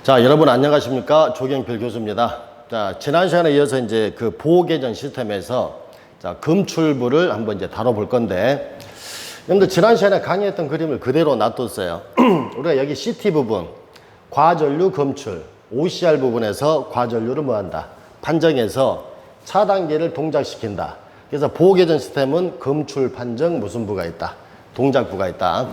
자, 여러분 안녕하십니까? 조경필 교수입니다. 자, 지난 시간에 이어서 이제 그 보호계정 시스템에서 자, 검출부를 한번 이제 다뤄볼 건데, 여러분들 지난 시간에 강의했던 그림을 그대로 놔뒀어요. 우리가 여기 CT 부분, 과전류 검출, OCR 부분에서 과전류를 뭐 한다? 판정해서 차단기를 동작시킨다. 그래서 보호계정 시스템은 검출, 판정, 무슨 부가 있다? 동작부가 있다.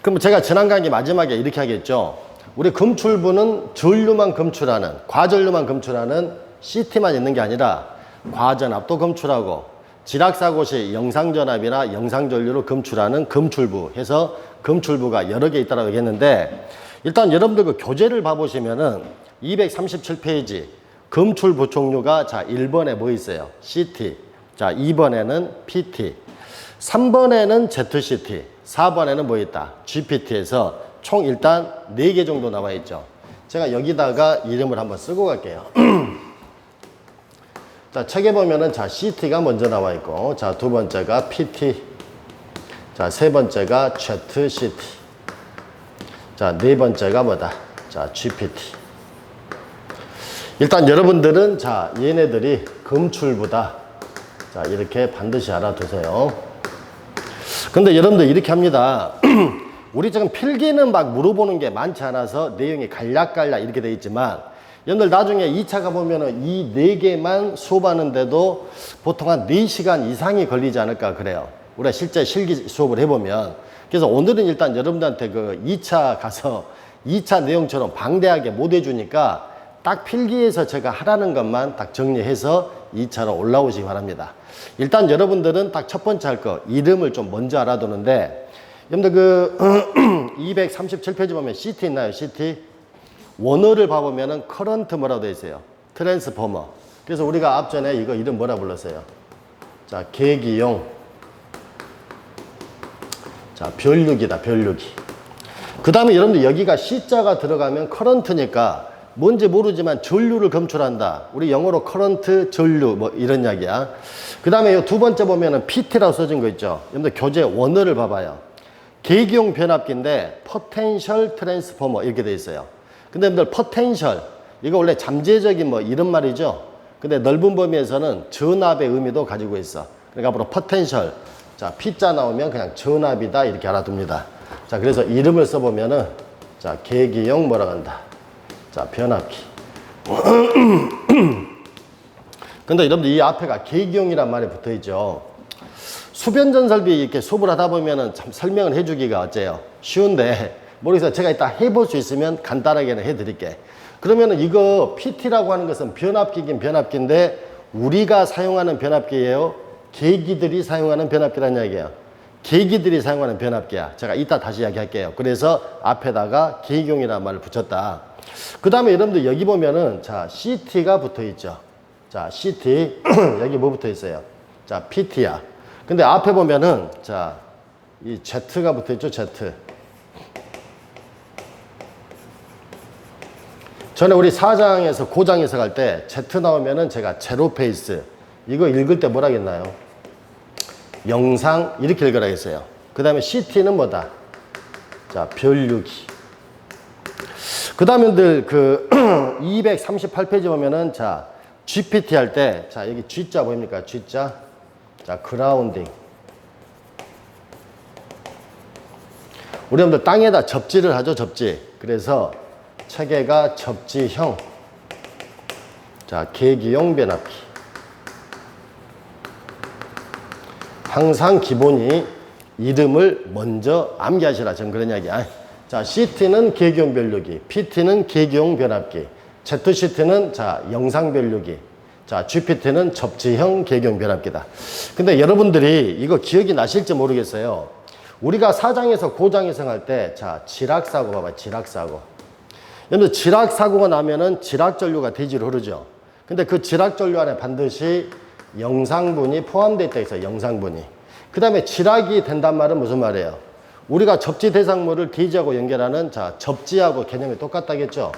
그럼 제가 지난 강의 마지막에 이렇게 하겠죠. 우리 검출부는 전류만 검출하는, 과전류만 검출하는 CT만 있는 게 아니라 과전압도 검출하고 지락사고 시 영상전압이나 영상전류를 검출하는 검출부 해서 검출부가 여러 개 있다고 얘기했는데, 일단 여러분들 그 교재를 봐보시면은 237페이지 검출부 종류가 자 1번에 뭐 있어요? CT. 자 2번에는 PT. 3번에는 ZCT. 4번에는 뭐 있다? GPT에서 총 일단 4개 정도 나와 있죠. 제가 여기다가 이름을 한번 쓰고 갈게요. 자, 책에 보면은 자, CT가 먼저 나와 있고, 자, 두 번째가 PT, 자, 세 번째가 ZCT, 자, 네 번째가 뭐다? 자, GPT. 일단 여러분들은 자, 얘네들이 검출부다. 자, 이렇게 반드시 알아두세요. 근데 여러분들 이렇게 합니다. 우리 지금 필기는 막 물어보는 게 많지 않아서 내용이 간략간략 이렇게 돼 있지만, 여러분들 나중에 2차 가보면은 이 4개만 수업하는데도 보통 한 4시간 이상이 걸리지 않을까 그래요. 우리가 실제 실기 수업을 해보면. 그래서 오늘은 일단 여러분들한테 그 2차 가서 2차 내용처럼 방대하게 못 해주니까 딱 필기에서 제가 하라는 것만 딱 정리해서 2차로 올라오시기 바랍니다. 일단 여러분들은 딱 첫 번째 할 거, 이름을 좀 먼저 알아두는데, 여러분들 그 237페이지 보면 CT 있나요? CT 원어를 봐보면은 커런트 뭐라고 되어 있어요? 트랜스포머. 그래서 우리가 앞전에 이거 이름 뭐라 불렀어요? 자, 계기용. 자, 변류기다, 변류기. 그 다음에 여러분들 여기가 C자가 들어가면 커런트니까 뭔지 모르지만 전류를 검출한다. 우리 영어로 커런트, 전류 뭐 이런 이야기야. 그 다음에 두 번째 보면은 PT라고 써진 거 있죠? 여러분들 교재 원어를 봐봐요. 계기용 변압기인데 포텐셜 트랜스포머 이렇게 돼 있어요. 근데 여러분들 포텐셜 이거 원래 잠재적인 뭐 이런 말이죠. 근데 넓은 범위에서는 전압의 의미도 가지고 있어. 그러니까 앞으로 포텐셜, 자 P자 나오면 그냥 전압이다 이렇게 알아둡니다. 자 그래서 이름을 써보면은 자 계기용 뭐라고 한다. 자 변압기. 근데 여러분들 이 앞에가 계기용이란 말이 붙어 있죠. 수변전설비 이렇게 수업을 하다 보면은 참 설명을 해주기가 어째요? 쉬운데, 모르겠어요. 제가 이따 해볼 수 있으면 간단하게는 해드릴게. 그러면은 이거 PT라고 하는 것은 변압기긴 변압기인데, 우리가 사용하는 변압기예요? 계기들이 사용하는 변압기라는 이야기예요. 계기들이 사용하는 변압기야. 제가 이따 다시 이야기할게요. 그래서 앞에다가 계기용이라는 말을 붙였다. 그 다음에 여러분들 여기 보면은 자, CT가 붙어 있죠. 자, CT. 여기 뭐 붙어 있어요? 자, PT야. 근데 앞에 보면은 자, 이 Z가 붙어 있죠, Z. 전에 우리 4장에서 고장에서 갈 때 Z 나오면은 제가 제로 페이스 이거 읽을 때 뭐라 했나요? 영상 이렇게 읽으라 했어요. 그 다음에 CT는 뭐다? 자, 변류기. 그 다음에 그 238페이지 보면은 자, GPT 할 때 자, 여기 G자 보입니까? G자. 자, 그라운딩. 우리 여러분들 땅에다 접지를 하죠, 접지. 그래서 체계가 접지형. 자, 계기용 변압기. 항상 기본이 이름을 먼저 암기하시라. 전 그런 이야기야. 자, CT는 계기용 변류기, PT는 계기용 변압기, ZCT는 자, 영상 변류기. 자, GPT는 접지형 계기용 변압기다. 근데 여러분들이 이거 기억이 나실지 모르겠어요. 우리가 4장에서 고장에서 할 때, 자, 지락사고 봐봐, 지락사고. 여러분들 지락사고가 나면은 지락전류가 대지로 흐르죠. 근데 그 지락전류 안에 반드시 영상분이 포함되어 있다 해서 영상분이. 그 다음에 지락이 된단 말은 무슨 말이에요? 우리가 접지 대상물을 대지하고 연결하는 자, 접지하고 개념이 똑같다겠죠?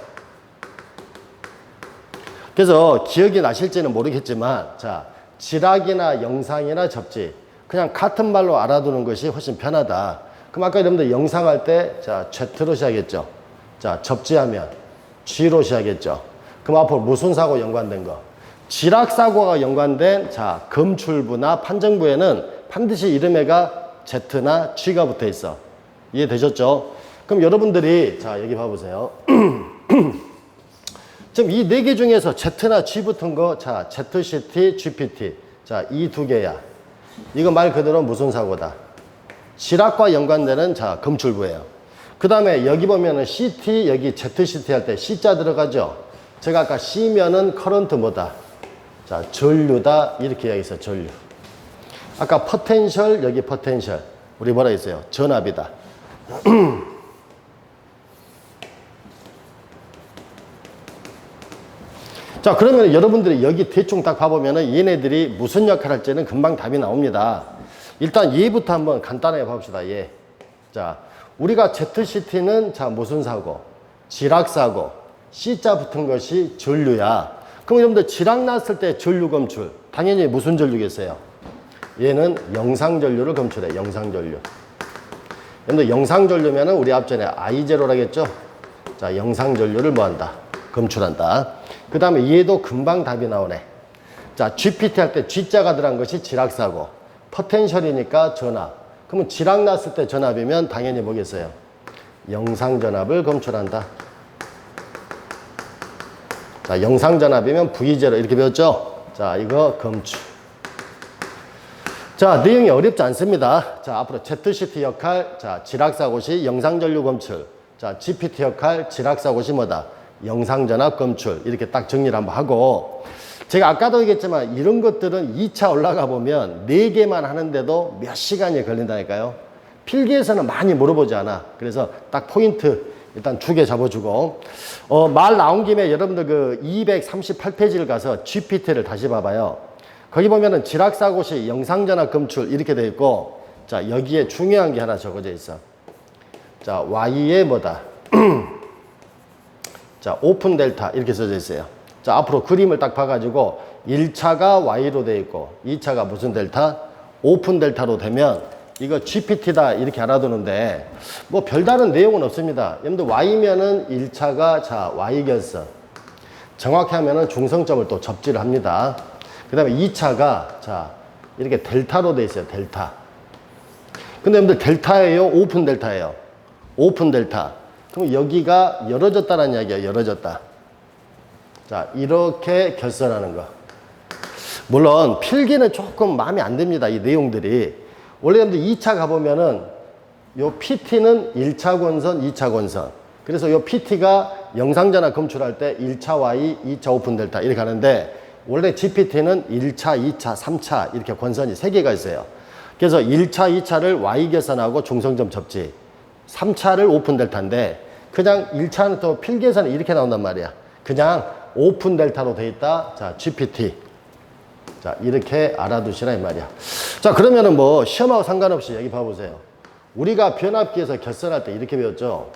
그래서 기억이 나실지는 모르겠지만, 자, 지락이나 영상이나 접지. 그냥 같은 말로 알아두는 것이 훨씬 편하다. 그럼 아까 여러분들 영상할 때, 자, Z로 시작했죠. 자, 접지하면 G로 시작했죠. 그럼 앞으로 무슨 사고 연관된 거? 지락사고가 연관된 자 검출부나 판정부에는 반드시 이름에가 Z나 G가 붙어 있어. 이해되셨죠? 그럼 여러분들이 자 여기 봐보세요. 지금 이 네 개 중에서 Z나 G 붙은 거, 자, ZCT, GPT. 자, 이 두 개야. 이거 말 그대로 무슨 사고다? 지락과 연관되는 자, 검출부예요. 그 다음에 여기 보면은 CT, 여기 ZCT 할 때 C자 들어가죠? 제가 아까 C면은 커런트 뭐다? 자, 전류다. 이렇게 이야기했어요, 전류. 아까 포텐셜, 여기 포텐셜. 우리 뭐라 했어요? 전압이다. 자, 그러면 여러분들이 여기 대충 딱 봐보면은 얘네들이 무슨 역할을 할지는 금방 답이 나옵니다. 일단 얘부터 한번 간단하게 봅시다, 얘. 자, 우리가 ZCT는 자, 무슨 사고? 지락사고. C자 붙은 것이 전류야. 그럼 여러분들 지락 났을 때 전류 검출. 당연히 무슨 전류겠어요? 얘는 영상전류를 검출해, 영상전류. 여러분들 영상전류면은 우리 앞전에 I0라고 했죠? 자, 영상전류를 뭐 한다? 검출한다. 그 다음에 얘도 금방 답이 나오네. 자, GPT 할 때 G자가 들어간 것이 지락사고. 포텐셜이니까 전압. 그러면 지락 났을 때 전압이면 당연히 뭐겠어요? 영상전압을 검출한다. 자, 영상전압이면 V0 이렇게 배웠죠? 자, 이거 검출. 자, 내용이 어렵지 않습니다. 자, 앞으로 ZCT 역할, 자, 지락사고 시 영상전류 검출. 자, GPT 역할, 지락사고 시 뭐다? 영상전압 검출. 이렇게 딱 정리를 한번 하고, 제가 아까도 얘기했지만 이런 것들은 2차 올라가 보면 4개만 하는데도 몇 시간이 걸린다니까요. 필기에서는 많이 물어보지 않아. 그래서 딱 포인트 일단 2개 잡아주고, 말 나온 김에 여러분들 그 238페이지를 가서 GPT를 다시 봐봐요. 거기 보면은 지락사고 시 영상전압 검출 이렇게 돼 있고, 자, 여기에 중요한 게 하나 적어져 있어. 자, Y에 뭐다? 자, 오픈 델타 이렇게 써져 있어요. 자, 앞으로 그림을 딱 봐가지고 1차가 Y로 돼 있고 2차가 무슨 델타? 오픈 델타로 되면 이거 GPT다 이렇게 알아두는데 뭐 별다른 내용은 없습니다. 여러분들 Y면은 1차가 자, Y결선. 정확히 하면은 중성점을 또 접지를 합니다. 그 다음에 2차가 자, 이렇게 델타로 돼 있어요. 델타. 근데 여러분들 델타예요? 오픈 델타예요? 오픈 델타. 그럼 여기가 열어졌다는 이야기야. 열어졌다. 자, 이렇게 결선하는 거. 물론 필기는 조금 마음에 안 듭니다. 이 내용들이. 원래 여러분들 2차 가보면은 요 PT는 1차 권선, 2차 권선. 그래서 요 PT가 영상전압 검출할 때 1차 Y, 2차 오픈 델타 이렇게 하는데 원래 GPT는 1차, 2차, 3차 이렇게 권선이 3개가 있어요. 그래서 1차, 2차를 Y 계선하고 중성점 접지. 3차를 오픈 델타인데 그냥 1차는 또 필기에서는 이렇게 나온단 말이야. 그냥 오픈 델타로 돼 있다. 자, GPT. 자, 이렇게 알아두시라 이 말이야. 자, 그러면은 뭐 시험하고 상관없이 여기 봐보세요. 우리가 변압기에서 결선할 때 이렇게 배웠죠.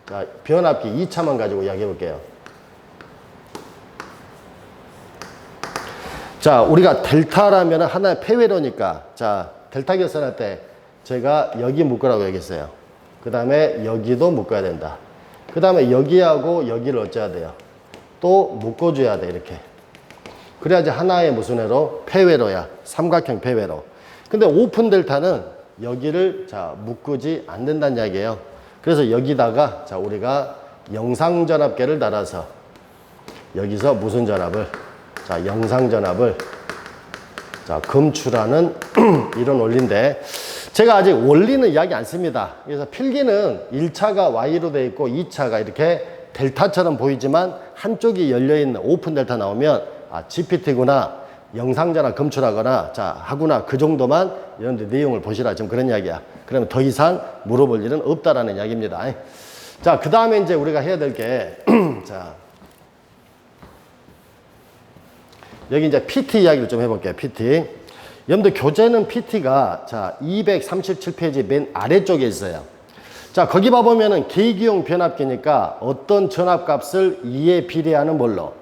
자, 변압기 2차만 가지고 이야기해 볼게요. 자, 우리가 델타라면 하나의 폐회로니까 자, 델타 결선할 때 제가 여기 묶으라고 얘기했어요. 그 다음에 여기도 묶어야 된다. 그 다음에 여기하고 여기를 어째야 돼요? 또 묶어줘야 돼, 이렇게. 그래야지 하나의 무슨 회로? 폐회로야. 삼각형 폐회로. 근데 오픈 델타는 여기를 자, 묶지 않는다는 이야기예요. 그래서 여기다가 자, 우리가 영상전압계를 달아서 여기서 무슨 전압을? 자, 영상전압을 자, 검출하는 이런 원리인데 제가 아직 원리는 이야기 안 씁니다. 그래서 필기는 1차가 Y로 돼 있고 2차가 이렇게 델타처럼 보이지만 한쪽이 열려있는 오픈 델타 나오면 아, GPT구나, 영상전압 검출하거나 자, 하구나, 그 정도만 여러분들 내용을 보시라. 지금 그런 이야기야. 그러면 더 이상 물어볼 일은 없다라는 이야기입니다. 자, 그 다음에 이제 우리가 해야 될 게 자, 여기 이제 PT 이야기를 좀 해볼게요. PT. 여러분들 교재는 PT가 자 237페이지 맨 아래쪽에 있어요. 자, 거기 봐보면은 계기용 변압기니까 어떤 전압값을 2에 비례하는 뭘로?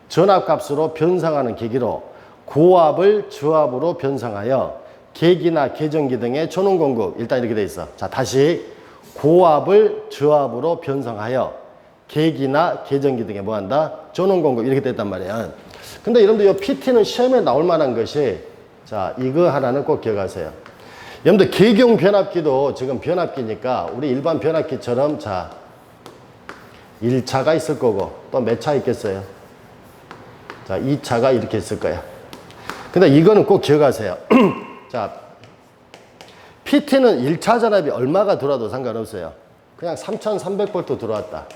전압값으로 변성하는 계기로 고압을 저압으로 변성하여 계기나 계전기 등의 전원 공급. 일단 이렇게 돼 있어. 자, 다시 고압을 저압으로 변성하여 계기나 계정기 등에 뭐 한다? 전원 공급 이렇게 됐단 말이야. 근데 여러분들 이 PT는 시험에 나올 만한 것이 자, 이거 하나는 꼭 기억하세요. 여러분들 계기용 변압기도 지금 변압기니까 우리 일반 변압기처럼 자, 1차가 있을 거고 또 몇 차 있겠어요? 자, 2차가 이렇게 있을 거야. 근데 이거는 꼭 기억하세요. 자, PT는 1차 전압이 얼마가 들어와도 상관없어요. 그냥 3300V 들어왔다.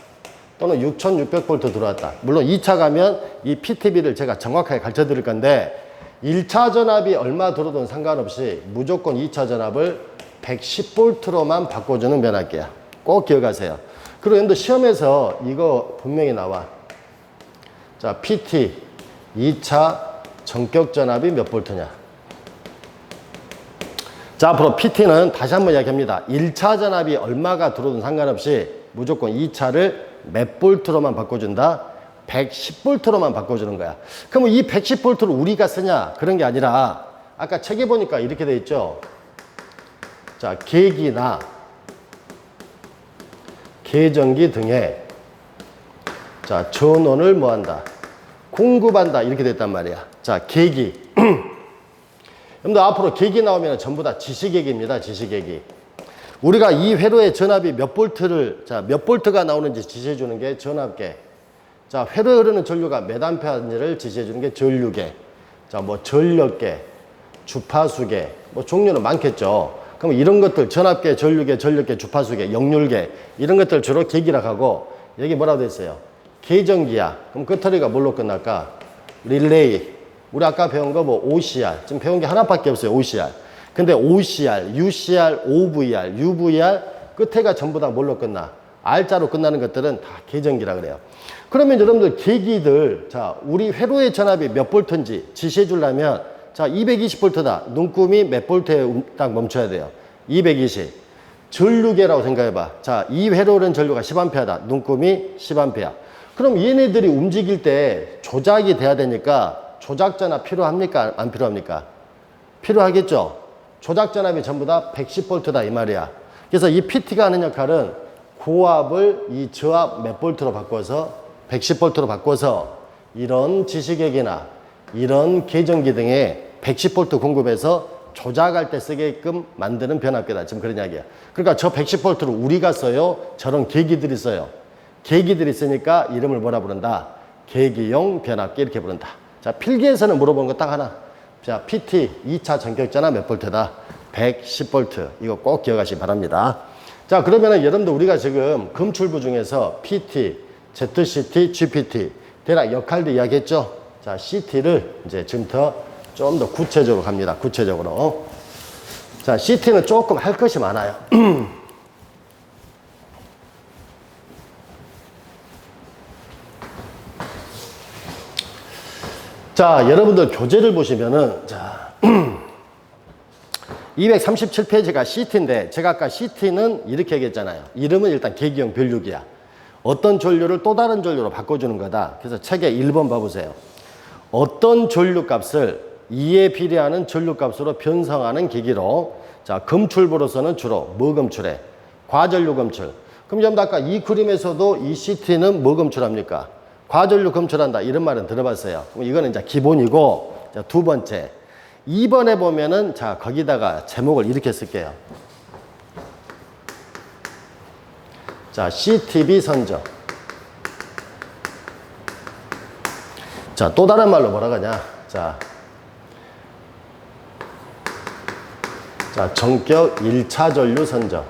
또는 6600V 들어왔다. 물론 2차 가면 이 PTB를 제가 정확하게 가르쳐 드릴 건데 1차 전압이 얼마 들어도 상관없이 무조건 2차 전압을 110V로만 바꿔주는 변압기야. 꼭 기억하세요. 그리고 여러분들 시험에서 이거 분명히 나와. 자, PT 2차 전격 전압이 몇 볼트냐. 자, 앞으로 PT는 다시 한번 이야기합니다. 1차 전압이 얼마가 들어도 상관없이 무조건 2차를 몇 볼트로만 바꿔준다? 110볼트로만 바꿔주는 거야. 그럼 이 110볼트를 우리가 쓰냐? 그런 게 아니라 아까 책에 보니까 이렇게 돼 있죠. 자, 계기나 계정기 등에 자, 전원을 뭐 한다? 공급한다. 이렇게 됐단 말이야. 자, 계기. 여러분들 앞으로 계기 나오면 전부 다 지시계기입니다. 지시계기. 우리가 이 회로의 전압이 몇 볼트를, 자, 몇 볼트가 나오는지 지시해 주는 게 전압계. 자, 회로에 흐르는 전류가 몇 암페어인지를 지시해 주는 게 전류계. 자, 뭐 전력계, 주파수계, 뭐 종류는 많겠죠. 그럼 이런 것들, 전압계, 전류계, 전력계, 주파수계, 역률계, 이런 것들 주로 계기라고 하고, 여기 뭐라고 돼 있어요? 계정기야. 그럼 끄트리가 뭘로 끝날까? 릴레이. 우리 아까 배운 거 뭐 OCR. 지금 배운 게 하나밖에 없어요. OCR. 근데 OCR, UCR, OVR, UVR 끝에가 전부 다 뭘로 끝나? R자로 끝나는 것들은 다 계정기라 그래요. 그러면 여러분들 계기들, 자, 우리 회로의 전압이 몇 볼트인지 지시해 주려면 자, 220볼트다. 눈금이 몇 볼트에 딱 멈춰야 돼요? 220. 전류계라고 생각해봐. 자, 이 회로는 전류가 10A다. 눈금이 10A. 그럼 얘네들이 움직일 때 조작이 돼야 되니까 조작 전압 필요합니까? 안 필요합니까? 필요하겠죠? 조작 전압이 전부 다 110볼트다 이 말이야. 그래서 이 PT가 하는 역할은 고압을 이 저압 몇 볼트로 바꿔서 110볼트로 바꿔서 이런 지시계기나 이런 계정기 등에 110볼트 공급해서 조작할 때 쓰게끔 만드는 변압기다. 지금 그런 이야기야. 그러니까 저 110볼트를 우리가 써요. 저런 계기들이 써요. 계기들이 쓰니까 이름을 뭐라 부른다? 계기용 변압기 이렇게 부른다. 자, 필기에서는 물어보는 거 딱 하나. 자, PT 2차 전격전압 몇 볼트다? 110볼트. 이거 꼭 기억하시기 바랍니다. 자, 그러면은 여러분들 우리가 지금 금출부 중에서 PT, ZCT, GPT 대략 역할도 이야기했죠? 자, CT를 이제 지금부터 좀 더 구체적으로 갑니다. 구체적으로. 자, CT는 조금 할 것이 많아요. 자, 여러분들 교재를 보시면은, 자, 237페이지가 CT인데, 제가 아까 CT는 이렇게 얘기했잖아요. 이름은 일단 계기형 변류기야. 어떤 전류를 또 다른 전류로 바꿔주는 거다. 그래서 책에 1번 봐보세요. 어떤 전류 값을 2에 비례하는 전류 값으로 변성하는 기기로, 자, 검출부로서는 주로 뭐 검출해? 과전류 검출. 그럼 여러분들 아까 이 그림에서도 이 CT는 뭐 검출합니까? 과전류 검출한다. 이런 말은 들어봤어요. 그럼 이거는 이제 기본이고, 자, 두 번째. 2번에 보면은, 자, 거기다가 제목을 이렇게 쓸게요. 자, CTB 선적. 자, 또 다른 말로 뭐라 하냐. 자, 전격 1차 전류 선적.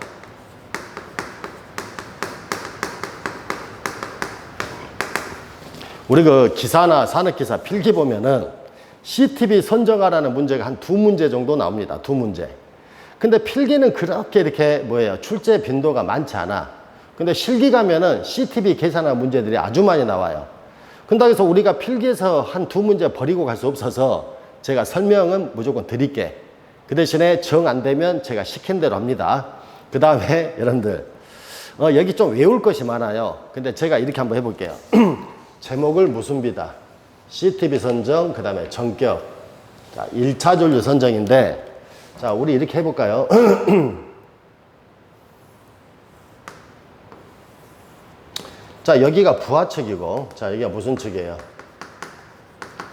우리 그 기사나 산업기사 필기 보면은 CTB 선정하라는 문제가 한 2문제 정도 나옵니다. 2문제. 근데 필기는 그렇게 이렇게 뭐예요? 출제 빈도가 많지 않아. 근데 실기 가면은 CTB 계산하는 문제들이 아주 많이 나와요. 근데 그래서 우리가 필기에서 한 2문제 버리고 갈 수 없어서 제가 설명은 무조건 드릴게. 그 대신에 정 안 되면 제가 시킨 대로 합니다. 그 다음에 여러분들 여기 좀 외울 것이 많아요. 근데 제가 이렇게 한번 해볼게요. 제목을 무슨 비다? CTB 선정, 그 다음에 전격. 자, 1차 전류 선정인데, 자, 우리 이렇게 해볼까요? 자, 여기가 부하 측이고, 자, 여기가 무슨 측이에요?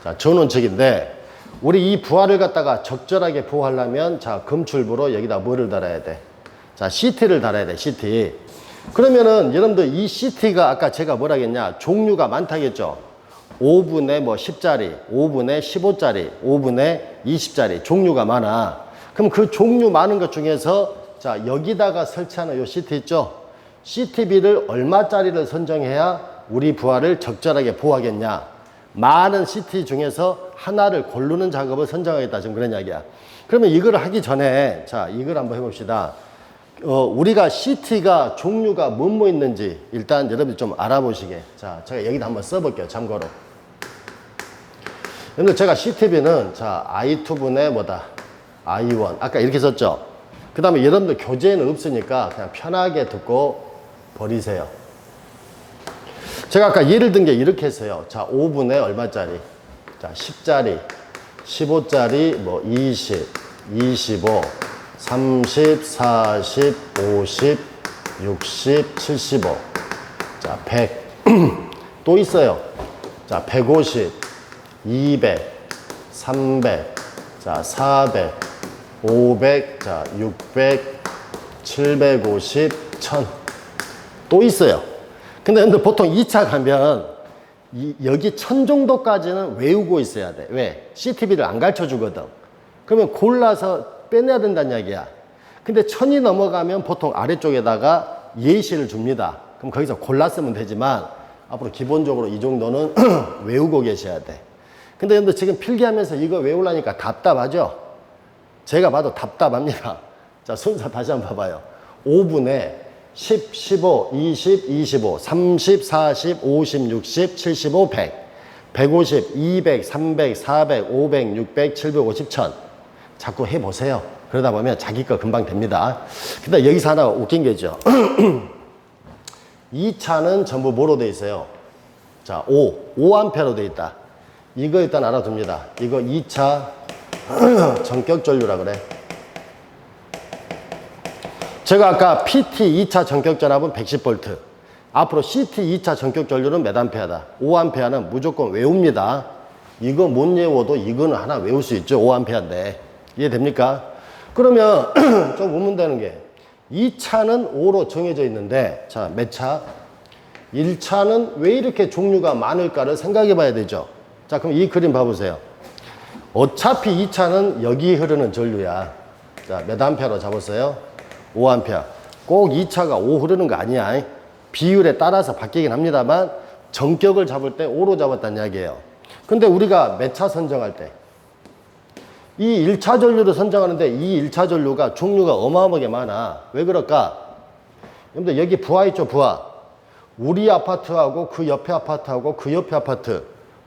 자, 전원 측인데, 우리 이 부하를 갖다가 적절하게 보호하려면, 자, 금출부로 여기다 뭐를 달아야 돼? 자, CT를 달아야 돼, CT. 그러면은, 여러분들 이 CT가 아까 제가 뭐라 했냐? 종류가 많다겠죠? 5분의 뭐 10짜리, 5분의 15짜리, 5분의 20짜리, 종류가 많아. 그럼 그 종류 많은 것 중에서, 자, 여기다가 설치하는 요 CT 있죠? CT비를 얼마짜리를 선정해야 우리 부하를 적절하게 보호하겠냐? 많은 CT 중에서 하나를 고르는 작업을 선정하겠다. 지금 그런 이야기야. 그러면 이걸 하기 전에, 자, 이걸 한번 해봅시다. 우리가 CT가 종류가 뭐뭐 있는지 일단 여러분들 좀 알아보시게. 자, 제가 여기다 한번 써볼게요. 참고로. 여러분들 제가 CT비는, 자, I2분의 뭐다? I1. 아까 이렇게 썼죠? 그 다음에 여러분들 교재에는 없으니까 그냥 편하게 듣고 버리세요. 제가 아까 예를 든 게 이렇게 했어요. 자, 5분의 얼마짜리? 자, 10짜리, 15짜리, 뭐 20, 25, 30, 40, 50, 60, 75. 자, 100. 또 있어요. 자, 150, 200, 300, 자, 400, 500, 자, 600, 750, 1000. 또 있어요. 근데 보통 2차 가면 여기 1000 정도까지는 외우고 있어야 돼. 왜? CT비를 안 가르쳐 주거든. 그러면 골라서 빼내야 된다는 이야기야. 근데 1000이 넘어가면 보통 아래쪽에다가 예시를 줍니다. 그럼 거기서 골라 쓰면 되지만 앞으로 기본적으로 이 정도는 외우고 계셔야 돼. 근데 여러분들 지금 필기하면서 이거 외우려니까 답답하죠? 제가 봐도 답답합니다. 자, 순서 다시 한번 봐봐요. 5분의 10, 15, 20, 25, 30, 40, 50, 60, 75, 100, 150, 200, 300, 400, 500, 600, 750, 1000. 자꾸 해보세요. 그러다 보면 자기 거 금방 됩니다. 근데 여기서 하나 웃긴 게 있죠. 2차는 전부 뭐로 돼 있어요? 자, 5A로 돼 있다. 이거 일단 알아둡니다. 이거 2차 전격 전류라 그래. 제가 아까 PT 2차 전격 전압은 110V. 앞으로 CT 2차 전격 전류는 몇 암페어다? 5A는 무조건 외웁니다. 이거 못 외워도 이거는 하나 외울 수 있죠. 5A인데. 이해됩니까? 그러면 좀 의문되는 게 2차는 5로 정해져 있는데, 자, 몇 차? 1차는 왜 이렇게 종류가 많을까를 생각해 봐야 되죠. 자, 그럼 이 그림 봐보세요. 어차피 2차는 여기 흐르는 전류야. 자, 몇 암페어로 잡았어요? 5A. 꼭 2차가 5 흐르는 거 아니야. 비율에 따라서 바뀌긴 합니다만 전격을 잡을 때 5로 잡았다는 이야기예요. 근데 우리가 몇 차 선정할 때 이 1차 전류를 선정하는데 이 1차 전류가 종류가 어마어마하게 많아. 왜 그럴까? 여러분들 여기 부하 있죠, 부하. 우리 아파트하고 그 옆에 아파트하고 그 옆에 아파트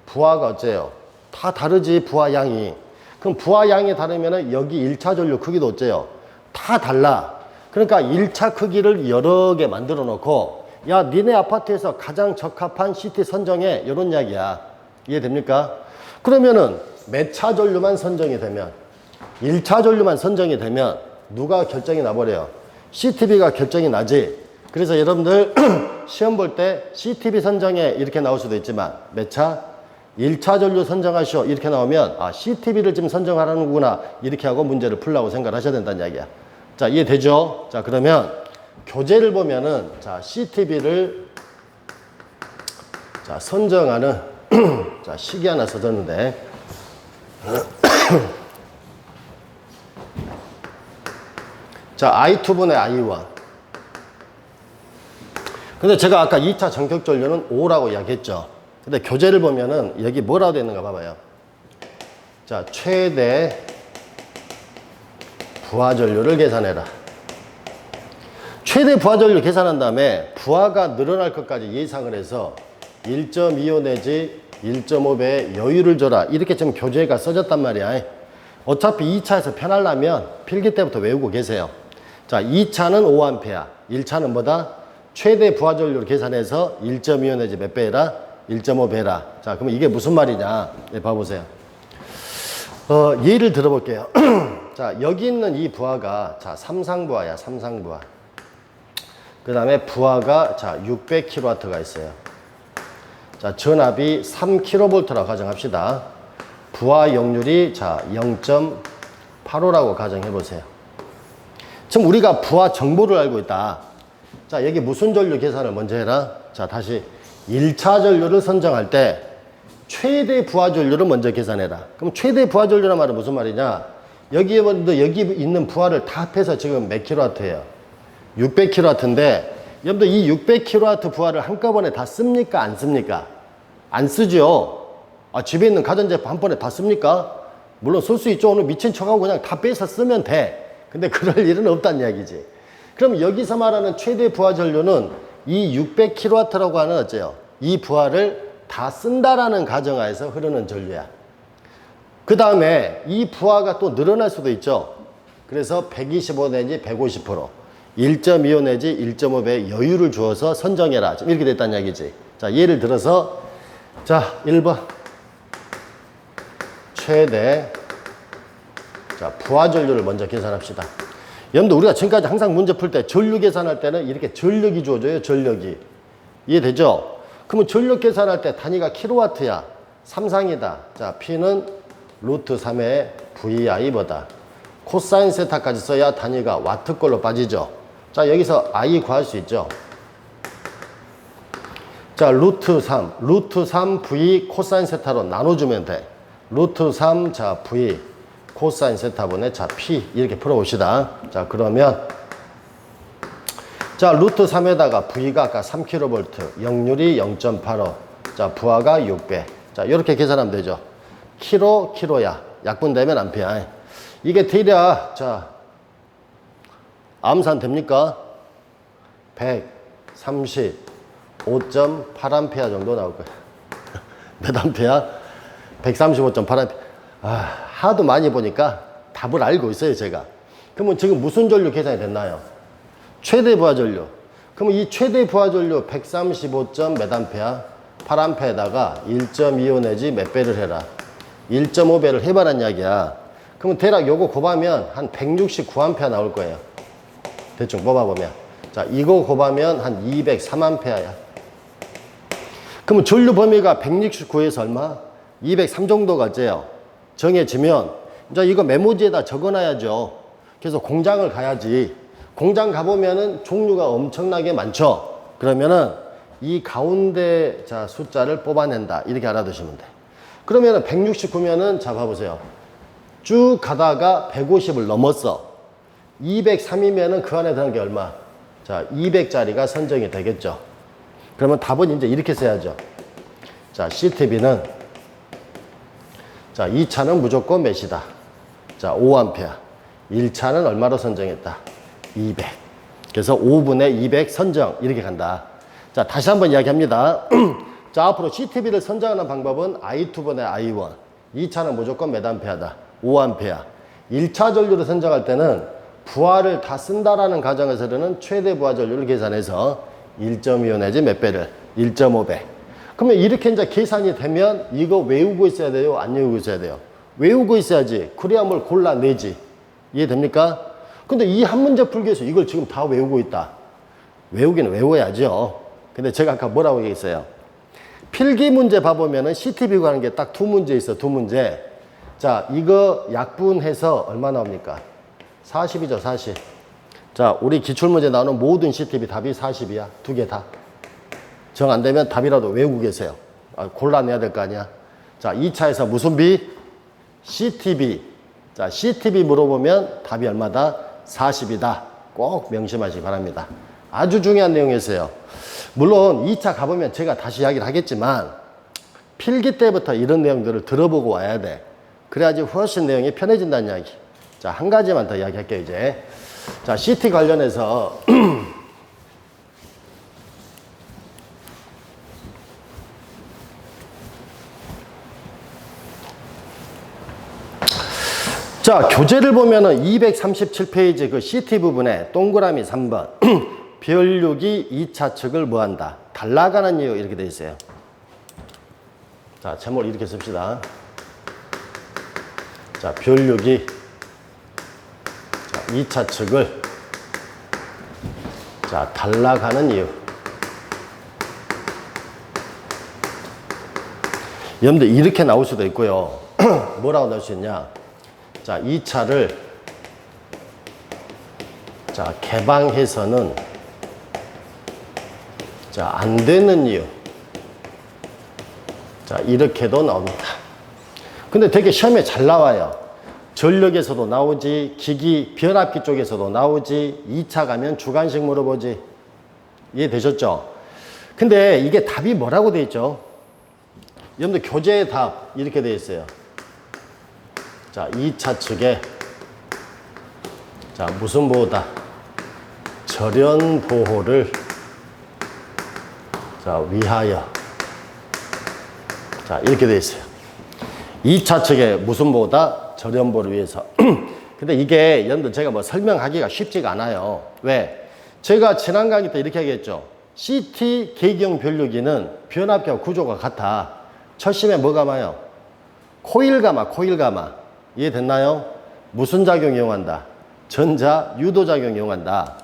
부하가 어째요? 다 다르지, 부하 양이. 그럼 부하 양이 다르면은 여기 1차 전류 크기도 어째요? 다 달라. 그러니까 1차 크기를 여러 개 만들어 놓고, 야, 니네 아파트에서 가장 적합한 CT 선정해. 이런 이야기야. 이해됩니까? 그러면은 몇 차 전류만 선정이 되면, 1차 전류만 선정이 되면 누가 결정이 나버려요? CT비가 결정이 나지. 그래서 여러분들 시험 볼 때 CT비 선정에 이렇게 나올 수도 있지만 몇 차? 1차 전류 선정하시오. 이렇게 나오면 아, CT비를 지금 선정하라는구나. 이렇게 하고 문제를 풀라고 생각을 하셔야 된다는 이야기야. 자, 이해되죠? 자, 그러면 교재를 보면은 자, CT비를 자, 선정하는 자, 시기 하나 써줬는데 자, I2분의 I1. 근데 제가 아까 2차 전격 전류는 5라고 이야기했죠. 근데 교재를 보면은 여기 뭐라고 되어 있는가 봐봐요. 자, 최대 부하 전류를 계산해라. 최대 부하 전류 계산한 다음에 부하가 늘어날 것까지 예상을 해서 1.25 내지 1.5배의 여유를 줘라. 이렇게 지금 교재가 써졌단 말이야. 어차피 2차에서 편하려면 필기 때부터 외우고 계세요. 자, 2차는 5A, 1차는 뭐다? 최대 부하 전류를 계산해서 1.25 내지 몇 배라? 1.5배라. 자, 그러면 이게 무슨 말이냐? 네, 봐보세요. 예를 들어볼게요. 자, 여기 있는 이 부하가 자, 삼상부하야, 삼상부하. 그 다음에 부하가 자 600kW가 있어요. 자, 전압이 3kV라고 가정합시다. 부하 역률이 자 0.85라고 가정해 보세요. 지금 우리가 부하 정보를 알고 있다. 자, 여기 무슨 전류 계산을 먼저 해라. 자, 다시 1차 전류를 선정할 때 최대 부하 전류를 먼저 계산해라. 그럼 최대 부하 전류란 말은 무슨 말이냐? 여기 있는 부하를 다 합해서 지금 몇 킬로와트예요? 600kW인데 여러분들 이 600kW 부하를 한꺼번에 다 씁니까? 안 씁니까? 안 쓰죠. 아, 집에 있는 가전제품 한 번에 다 씁니까? 물론 쓸 수 있죠. 오늘 미친 척하고 그냥 다 빼서 쓰면 돼. 근데 그럴 일은 없다는 이야기지. 그럼 여기서 말하는 최대 부하 전류는 이 600kW라고 하는 어째요? 이 부하를 다 쓴다라는 가정하에서 흐르는 전류야. 그 다음에 이 부하가 또 늘어날 수도 있죠. 그래서 125 내지 150%, 1.25 내지 1.5배의 여유를 주어서 선정해라. 지금 이렇게 됐다는 이야기지. 자, 예를 들어서 자, 1번 최대 자, 부하 전류를 먼저 계산합시다. 여러분들 우리가 지금까지 항상 문제 풀 때 전류 계산할 때는 이렇게 전력이 주어져요. 전력이. 이해되죠? 그러면 전력 계산할 때 단위가 킬로와트야. 3상이다. 자, P는 루트 3의 VI보다 코사인 세타까지 써야 단위가 와트꼴로 빠지죠. 자, 여기서 I 구할 수 있죠. 자, 루트 3 V 코사인 세타로 나눠주면 돼. 루트 3 자 V 코사인 세타분의 자 P 이렇게 풀어봅시다. 자, 그러면 자, 루트 3에다가 V가 아까 3kV, 역률이 0.85, 자, 부하가 600. 자, 이렇게 계산하면 되죠. 킬로야. 약분되면 암페어. 이게 대략, 자, 암산 됩니까? 135.8A 정도 나올 거예요. 몇 암페어? 135.8A. 아, 하도 많이 보니까 답을 알고 있어요, 제가. 그러면 지금 무슨 전류 계산이 됐나요? 최대 부하 전류. 그러면 이 최대 부하 전류 135. 몇 암페어? 8A에다가 1.25 내지 몇 배를 해라. 1.5배를 해봐란 이야기야. 그러면 대략 요거 곱하면 한 169A 나올 거예요. 대충 뽑아보면. 자, 이거 곱하면 한 203A야. 그러면 전류 범위가 169에서 얼마? 203 정도가 째요. 정해지면 이제 이거 메모지에다 적어놔야죠. 그래서 공장을 가야지. 공장 가보면은 종류가 엄청나게 많죠. 그러면은 이 가운데 자 숫자를 뽑아낸다. 이렇게 알아두시면 돼. 그러면은 169면은 자 봐보세요. 쭉 가다가 150을 넘었어. 203이면은 그 안에 들어간 게 얼마? 자, 200짜리가 선정이 되겠죠. 그러면 답은 이제 이렇게 써야죠. 자, CTB는 자, 2차는 무조건 몇이다? 자, 5A. 1차는 얼마로 선정했다? 200. 그래서 5분의 200 선정. 이렇게 간다. 자, 다시 한번 이야기합니다. 자, 앞으로 CTB를 선정하는 방법은 I2분의 I1. 2차는 무조건 몇 암페어다? 5A. 1차 전류를 선정할 때는 부하를 다 쓴다라는 가정에서는 최대 부하 전류를 계산해서 1.25 내지 몇 배를? 1.5배. 그러면 이렇게 이제 계산이 되면 이거 외우고 있어야 돼요? 안 외우고 있어야 돼요? 외우고 있어야지. 그래야 뭘 골라내지. 이해됩니까? 근데 이 한 문제 풀기 위해서 이걸 지금 다 외우고 있다. 외우기는 외워야죠. 근데 제가 아까 뭐라고 얘기했어요? 필기 문제 봐보면은 CTB 가는 게 딱 두 문제 있어. 두 문제. 자, 이거 약분해서 얼마 나옵니까? 40이죠, 40. 자, 우리 기출문제 나오는 모든 CTB 답이 40이야. 두 개 다. 정 안 되면 답이라도 외우고 계세요. 아, 골라내야 될 거 아니야. 자, 2차에서 무슨 비? CTB. 자, CTB 물어보면 답이 얼마다? 40이다. 꼭 명심하시기 바랍니다. 아주 중요한 내용이었어요. 물론 2차 가보면 제가 다시 이야기를 하겠지만 필기 때부터 이런 내용들을 들어보고 와야 돼. 그래야지 훨씬 내용이 편해진다는 이야기. 자, 한 가지만 더 이야기할게요, 이제. 자, CT 관련해서 자, 교재를 보면은 237페이지 그 CT 부분에 동그라미 3번 변류기 2차 측을 뭐한다? 달라가는 이유 이렇게 돼 있어요. 자, 제목을 이렇게 씁시다. 자, 변류기 자, 2차 측을 자, 자, 탈락하는 이유. 여러분들 이렇게 나올 수도 있고요. 뭐라고 나올 수 있냐. 자, 이 차를 자, 개방해서는 자, 안 되는 이유. 자, 이렇게도 나옵니다. 근데 되게 시험에 잘 나와요. 전력에서도 나오지, 기기, 변압기 쪽에서도 나오지, 2차 가면 주관식 물어보지. 이해되셨죠? 근데 이게 답이 뭐라고 돼 있죠? 여러분들 교재의 답 이렇게 돼 있어요. 자, 2차 측에 자, 무슨 보호다? 절연 보호를 자, 위하여. 자, 이렇게 돼 있어요. 2차 측에 무슨 보호다? 절연 보호를 위해서. 근데 이게 여러분들 제가 뭐 설명하기가 쉽지가 않아요. 왜? 제가 지난 강의 때 이렇게 얘기했죠. CT 계기형 변류기는 변압기와 구조가 같아. 철심에 뭐가 마요? 코일 가마, 코일 가마. 이해됐나요? 무슨 작용 이용한다? 전자 유도 작용 이용한다.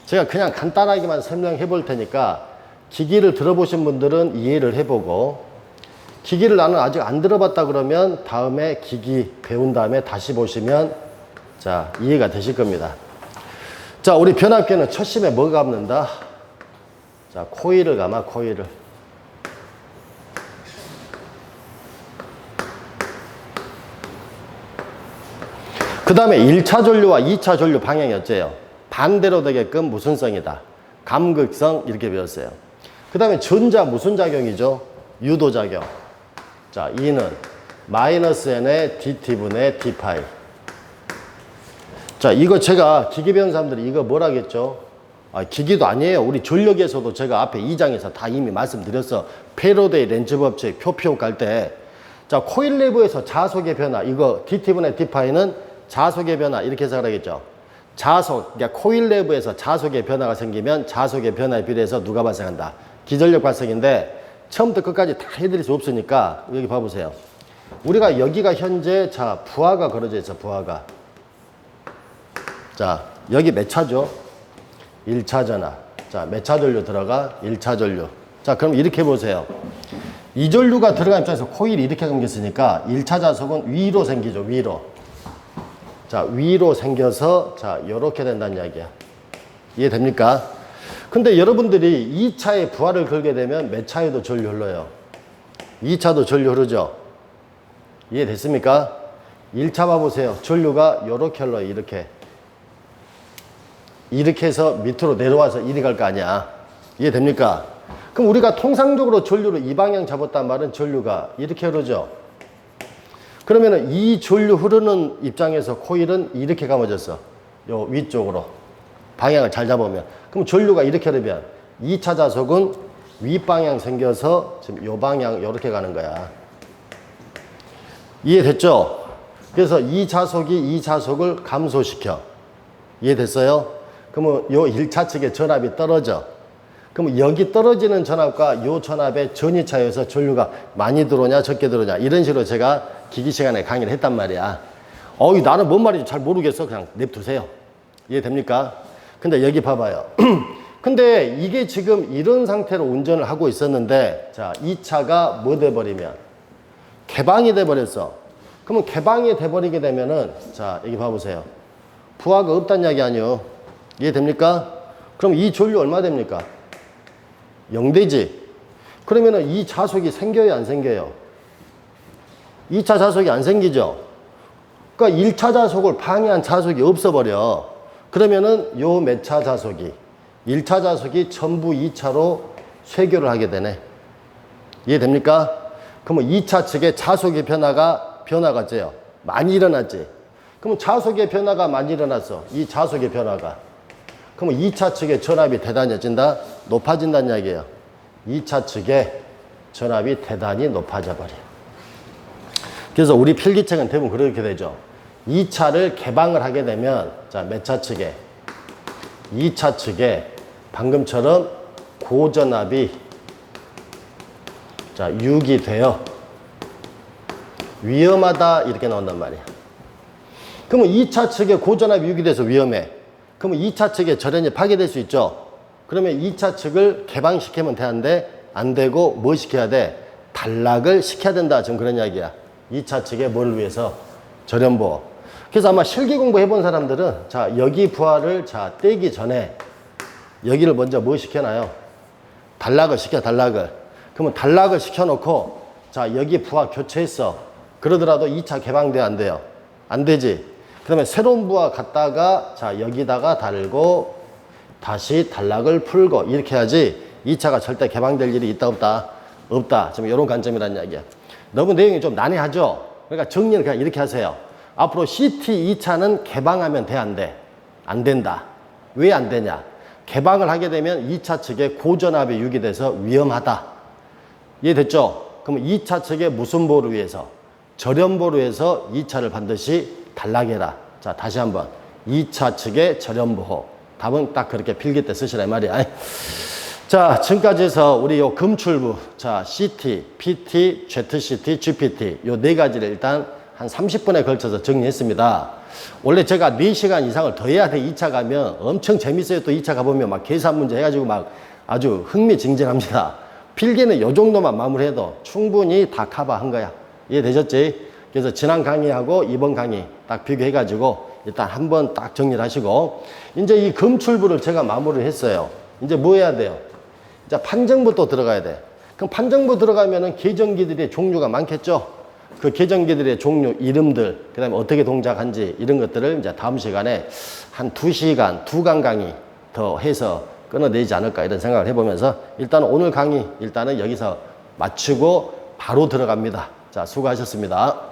제가 그냥 간단하게만 설명해 볼 테니까 기기를 들어보신 분들은 이해를 해보고, 기기를 나는 아직 안 들어봤다 그러면 다음에 기기 배운 다음에 다시 보시면 자, 이해가 되실 겁니다. 자, 우리 변압기는 첫심에 뭐가 감는다? 자, 코일을 감아, 코일을. 그 다음에 1차 전류와 2차 전류 방향이 어째요? 반대로 되게끔 무슨 성이다? 감극성. 이렇게 배웠어요. 그 다음에 전자 무슨 작용이죠? 유도작용. 자, E는 마이너스 N의 DT분의 D파이. 자, 이거 제가 기기 배운 사람들이 이거 뭐라겠죠? 아, 기기도 아니에요. 우리 전력에서도 제가 앞에 2장에서 다 이미 말씀드렸어. 패러데이 렌즈 법칙 표피호 할 때. 자, 코일 내부에서 자속의 변화. 이거 DT분의 D파이는 자속의 변화. 이렇게 해석하겠죠. 자속, 그러니까 코일 내부에서 자속의 변화가 생기면 자속의 변화에 비례해서 누가 발생한다? 기전력 발생인데 처음부터 끝까지 다 해드릴 수 없으니까 여기 봐보세요. 우리가 여기가 현재 자, 부하가 걸어져 있어, 부하가. 자, 여기 몇 차죠? 1차 전압. 자, 몇 차 전류 들어가? 1차 전류. 자, 그럼 이렇게 보세요. 이 전류가 들어간 입장에서 코일이 이렇게 감겼으니까 1차 자속은 위로 생기죠, 위로. 자, 위로 생겨서 자, 요렇게 된다는 이야기야. 이해됩니까? 근데 여러분들이 2차에 부하를 걸게 되면 몇 차에도 전류 흘러요? 2차도 전류 흐르죠? 이해됐습니까? 1차 봐보세요. 전류가 요렇게 흘러요, 이렇게. 이렇게 해서 밑으로 내려와서 이리 갈 거 아니야. 이해됩니까? 그럼 우리가 통상적으로 전류를 이 방향 잡았단 말은 전류가 이렇게 흐르죠? 그러면은 이 전류 흐르는 입장에서 코일은 이렇게 감아졌어. 요 위쪽으로. 방향을 잘 잡으면. 그럼 전류가 이렇게 흐르면 2차 자속은 윗방향 생겨서 지금 요 방향 요렇게 가는 거야. 이해됐죠? 그래서 이 자속이 이 자속을 감소시켜. 이해됐어요? 그러면 요 1차 측의 전압이 떨어져. 그럼 여기 떨어지는 전압과 요 전압의 전위 차이에서 전류가 많이 들어오냐 적게 들어오냐 이런 식으로 제가 기기 시간에 강의를 했단 말이야. 나는 뭔 말인지 잘 모르겠어. 그냥 냅두세요. 이해됩니까? 근데 여기 봐봐요. 근데 이게 지금 이런 상태로 운전을 하고 있었는데 자, 이 차가 뭐 돼버리면 개방이 돼버렸어. 그러면 개방이 돼버리게 되면은 자, 여기 봐보세요. 부하가 없다는 이야기 아니요. 이해됩니까? 그럼 이 전류 얼마 됩니까? 0되지. 그러면은 이 자속이 생겨요, 안 생겨요? 2차 자속이 안 생기죠? 그러니까 1차 자속을 방해한 자속이 없어버려. 그러면은 요 몇 차 자속이 1차 자속이 전부 2차로 쇄교를 하게 되네. 이해됩니까? 그러면 2차 측의 자속의 변화가 어째요? 많이 일어났지. 그러면 자속의 변화가 많이 일어났어. 이 자속의 변화가. 그러면 2차 측의 전압이 대단히 어진다? 높아진다는 이야기예요. 2차 측의 전압이 대단히 높아져 버려. 그래서 우리 필기책은 대부분 그렇게 되죠. 2차를 개방을 하게 되면 자, 몇 차 측에? 2차 측에 방금처럼 고전압이 자, 유기되어 위험하다 이렇게 나온단 말이야. 그러면 2차 측에 고전압이 유기돼서 위험해. 그러면 2차 측에 절연이 파괴될 수 있죠. 그러면 2차 측을 개방시키면 되는데 안 되고 뭐 시켜야 돼? 단락을 시켜야 된다. 지금 그런 이야기야. 2차 측의 뭐를 위해서? 저렴보호. 그래서 아마 실기 공부 해본 사람들은 자, 여기 부하를 자, 떼기 전에 여기를 먼저 뭐 시켜놔요? 단락을 시켜, 단락을. 그러면 단락을 시켜놓고 자, 여기 부하 교체했어. 그러더라도 2차 개방돼, 안 돼요? 안 되지. 그러면 새로운 부하 갖다가 자, 여기다가 달고 다시 단락을 풀고 이렇게 해야지 2차가 절대 개방될 일이 있다, 없다? 없다. 지금 이런 관점이란 이야기야. 너무 내용이 좀 난해하죠? 그러니까 정리를 그냥 이렇게 하세요. 앞으로 CT 2차는 개방하면 돼, 안 돼? 안 된다. 왜 안 되냐? 개방을 하게 되면 2차 측에 고전압이 유기돼서 위험하다. 이해됐죠? 그럼 2차 측에 무슨 보호를 위해서? 저렴보호를 위해서 2차를 반드시 단락해라. 자, 다시 한번. 2차 측의 저렴보호. 답은 딱 그렇게 필기 때 쓰시라 이 말이야. 자, 지금까지 해서 우리 요 금출부, 자, CT, PT, ZCT, GPT 요 네 가지를 일단 한 30분에 걸쳐서 정리했습니다. 원래 제가 4시간 이상을 더 해야 돼. 2차 가면 엄청 재밌어요. 또 2차 가보면 막 계산 문제 해가지고 막 아주 흥미진진합니다. 필기는 요 정도만 마무리해도 충분히 다 커버한 거야. 이해되셨지? 그래서 지난 강의하고 이번 강의 딱 비교해가지고 일단 한번 딱 정리를 하시고 이제 이 금출부를 제가 마무리를 했어요. 이제 뭐 해야 돼요? 이제 판정부 또 들어가야 돼. 그럼 판정부 들어가면은 계정기들의 종류가 많겠죠? 그 계정기들의 종류, 이름들, 그 다음에 어떻게 동작한지 이런 것들을 이제 다음 시간에 한 2시간, 2강 강의 더 해서 끊어내지 않을까 이런 생각을 해보면서 일단 오늘 강의 일단은 여기서 마치고 바로 들어갑니다. 자, 수고하셨습니다.